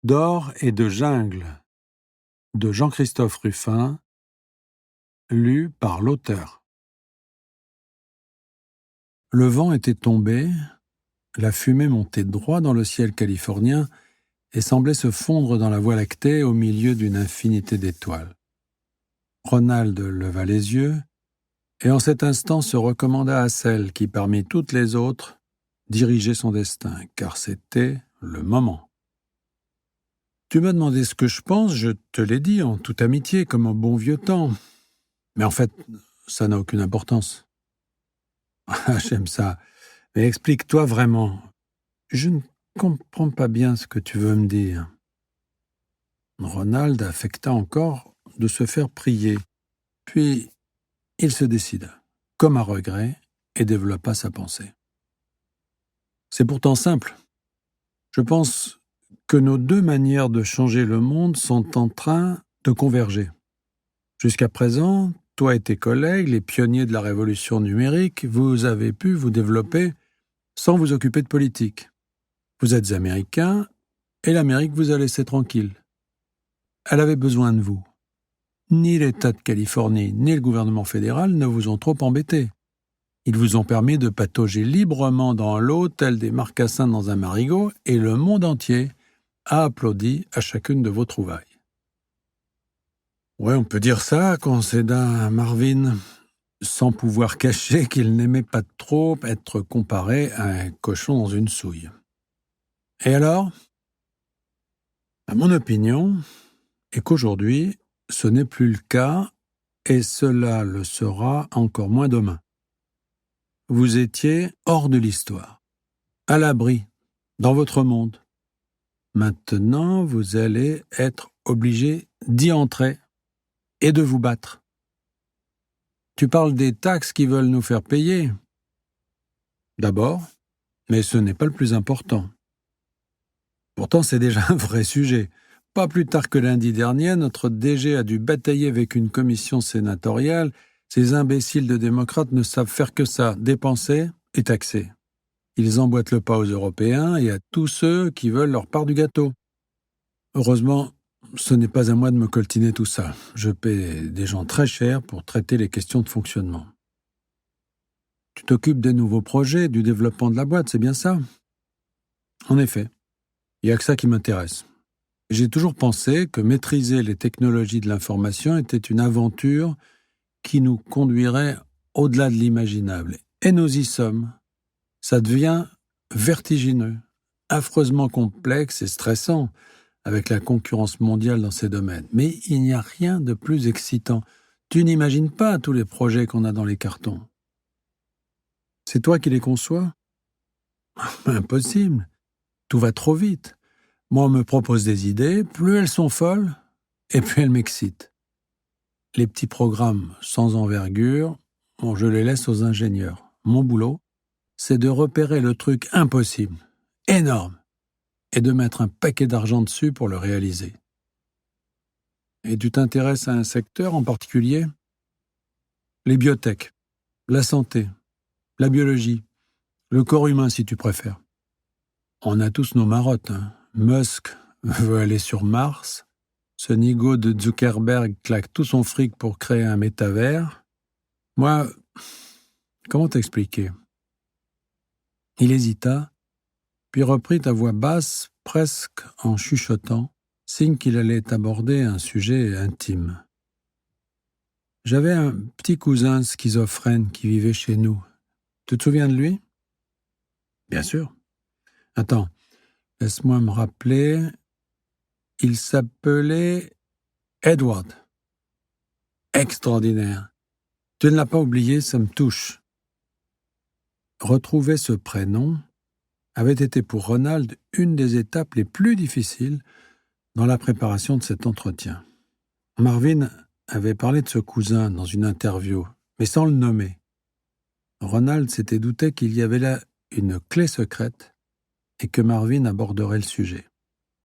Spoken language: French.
D'or et de jungle de Jean-Christophe Ruffin, lu par l'auteur. Le vent était tombé, la fumée montait droit dans le ciel californien et semblait se fondre dans la Voie lactée au milieu d'une infinité d'étoiles. Ronald leva les yeux et en cet instant se recommanda à celle qui, parmi toutes les autres, dirigeait son destin, car c'était le moment. Tu m'as demandé ce que je pense, je te l'ai dit en toute amitié, comme en bon vieux temps. Mais en fait, ça n'a aucune importance. Ah, j'aime ça. Mais explique-toi vraiment. Je ne comprends pas bien ce que tu veux me dire. Ronald affecta encore de se faire prier. Puis, il se décida, comme à regret, et développa sa pensée. C'est pourtant simple. Je pense que nos deux manières de changer le monde sont en train de converger. Jusqu'à présent, toi et tes collègues, les pionniers de la révolution numérique, vous avez pu vous développer sans vous occuper de politique. Vous êtes Américains, et l'Amérique vous a laissé tranquille. Elle avait besoin de vous. Ni l'État de Californie, ni le gouvernement fédéral ne vous ont trop embêtés. Ils vous ont permis de patauger librement dans l'eau, tels des marcassins dans un marigot, et le monde entier a applaudi à chacune de vos trouvailles. Ouais, on peut dire ça, concéda Marvin, sans pouvoir cacher qu'il n'aimait pas trop être comparé à un cochon dans une souille. Et alors ? À mon opinion est qu'aujourd'hui, ce n'est plus le cas, et cela le sera encore moins demain. Vous étiez hors de l'histoire, à l'abri, dans votre monde. Maintenant, vous allez être obligé d'y entrer et de vous battre. Tu parles des taxes qui veulent nous faire payer. D'abord, mais ce n'est pas le plus important. Pourtant, c'est déjà un vrai sujet. Pas plus tard que lundi dernier, notre DG a dû batailler avec une commission sénatoriale. Ces imbéciles de démocrates ne savent faire que ça, dépenser et taxer. Ils emboîtent le pas aux Européens et à tous ceux qui veulent leur part du gâteau. Heureusement, ce n'est pas à moi de me coltiner tout ça. Je paie des gens très chers pour traiter les questions de fonctionnement. Tu t'occupes des nouveaux projets, du développement de la boîte, c'est bien ça ? En effet, il n'y a que ça qui m'intéresse. J'ai toujours pensé que maîtriser les technologies de l'information était une aventure qui nous conduirait au-delà de l'imaginable. Et nous y sommes. Ça devient vertigineux, affreusement complexe et stressant avec la concurrence mondiale dans ces domaines. Mais il n'y a rien de plus excitant. Tu n'imagines pas tous les projets qu'on a dans les cartons. C'est toi qui les conçois ? Impossible. Tout va trop vite. Moi, on me propose des idées, plus elles sont folles, et plus elles m'excitent. Les petits programmes sans envergure, je les laisse aux ingénieurs. Mon boulot, c'est de repérer le truc impossible, énorme, et de mettre un paquet d'argent dessus pour le réaliser. Et tu t'intéresses à un secteur en particulier ? Les biotech, la santé, la biologie, le corps humain si tu préfères. On a tous nos marottes, hein. Musk veut aller sur Mars. Ce nigo de Zuckerberg claque tout son fric pour créer un métavers. Moi, comment t'expliquer ? Il hésita, puis reprit à voix basse, presque en chuchotant, signe qu'il allait aborder un sujet intime. J'avais un petit cousin schizophrène qui vivait chez nous. Tu te souviens de lui ? Bien sûr. Attends, laisse-moi me rappeler. Il s'appelait Edward. Extraordinaire. Tu ne l'as pas oublié, ça me touche. Retrouver ce prénom avait été pour Ronald une des étapes les plus difficiles dans la préparation de cet entretien. Marvin avait parlé de ce cousin dans une interview, mais sans le nommer. Ronald s'était douté qu'il y avait là une clé secrète et que Marvin aborderait le sujet.